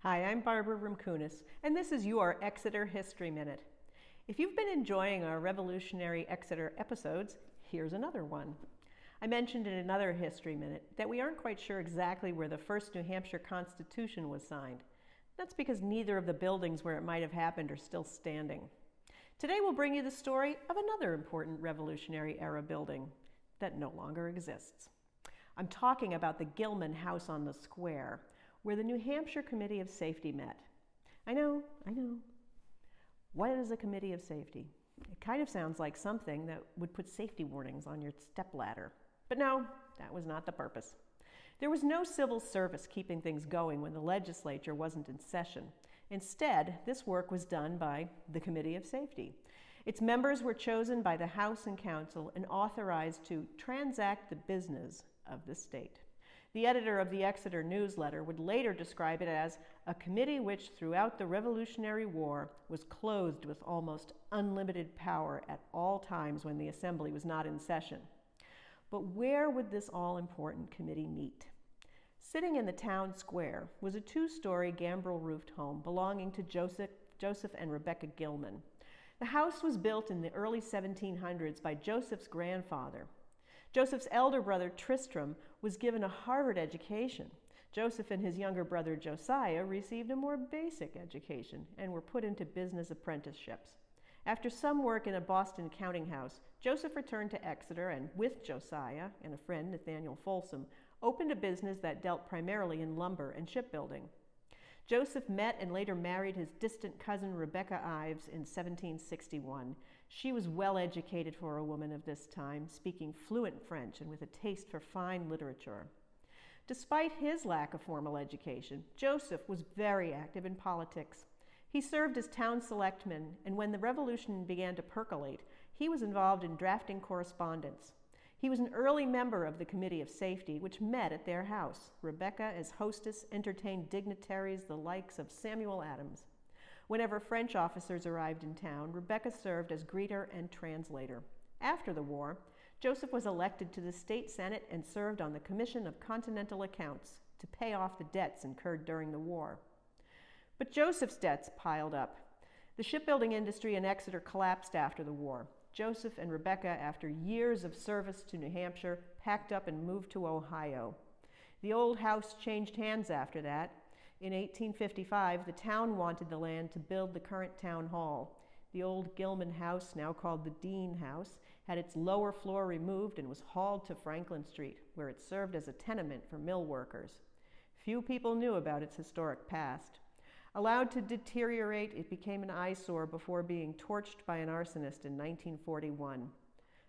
Hi, I'm Barbara Rimkunis, and this is your Exeter History Minute. If you've been enjoying our Revolutionary Exeter episodes, here's another one. I mentioned in another History Minute that we aren't quite sure exactly where the first New Hampshire Constitution was signed. That's because neither of the buildings where it might have happened are still standing. Today we'll bring you the story of another important Revolutionary era building that no longer exists. I'm talking about the Gilman House on the Square, where the New Hampshire Committee of Safety met. I know. What is a Committee of Safety? It kind of sounds like something that would put safety warnings on your stepladder. But no, that was not the purpose. There was no civil service keeping things going when the legislature wasn't in session. Instead, this work was done by the Committee of Safety. Its members were chosen by the House and Council and authorized to transact the business of the state. The editor of the Exeter newsletter would later describe it as a committee which throughout the Revolutionary War was clothed with almost unlimited power at all times when the assembly was not in session. But where would this all-important committee meet? Sitting in the town square was a two-story gambrel-roofed home belonging to Joseph and Rebecca Gilman. The house was built in the early 1700s by Joseph's grandfather. Joseph's elder brother Tristram was given a Harvard education. Joseph and his younger brother Josiah received a more basic education and were put into business apprenticeships. After some work in a Boston counting house, Joseph returned to Exeter and, with Josiah and a friend, Nathaniel Folsom, opened a business that dealt primarily in lumber and shipbuilding. Joseph met and later married his distant cousin Rebecca Ives in 1761. She was well educated for a woman of this time, speaking fluent French and with a taste for fine literature. Despite his lack of formal education, Joseph was very active in politics. He served as town selectman, and when the Revolution began to percolate, he was involved in drafting correspondence. He was an early member of the Committee of Safety, which met at their house. Rebecca, as hostess, entertained dignitaries the likes of Samuel Adams. Whenever French officers arrived in town, Rebecca served as greeter and translator. After the war, Joseph was elected to the state senate and served on the Commission of Continental Accounts to pay off the debts incurred during the war. But Joseph's debts piled up. The shipbuilding industry in Exeter collapsed after the war. Joseph and Rebecca, after years of service to New Hampshire, packed up and moved to Ohio. The old house changed hands after that. In 1855, the town wanted the land to build the current town hall. The old Gilman house, now called the Dean House, had its lower floor removed and was hauled to Franklin Street, where it served as a tenement for mill workers. Few people knew about its historic past. Allowed to deteriorate, it became an eyesore before being torched by an arsonist in 1941.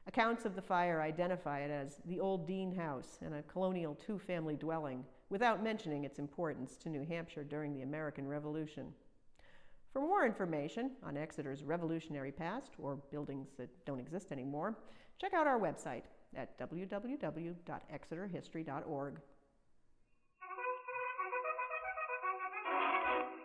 Accounts of the fire identify it as the old Dean House and a colonial two-family dwelling, without mentioning its importance to New Hampshire during the American Revolution. For more information on Exeter's revolutionary past, or buildings that don't exist anymore, check out our website at www.exeterhistory.org.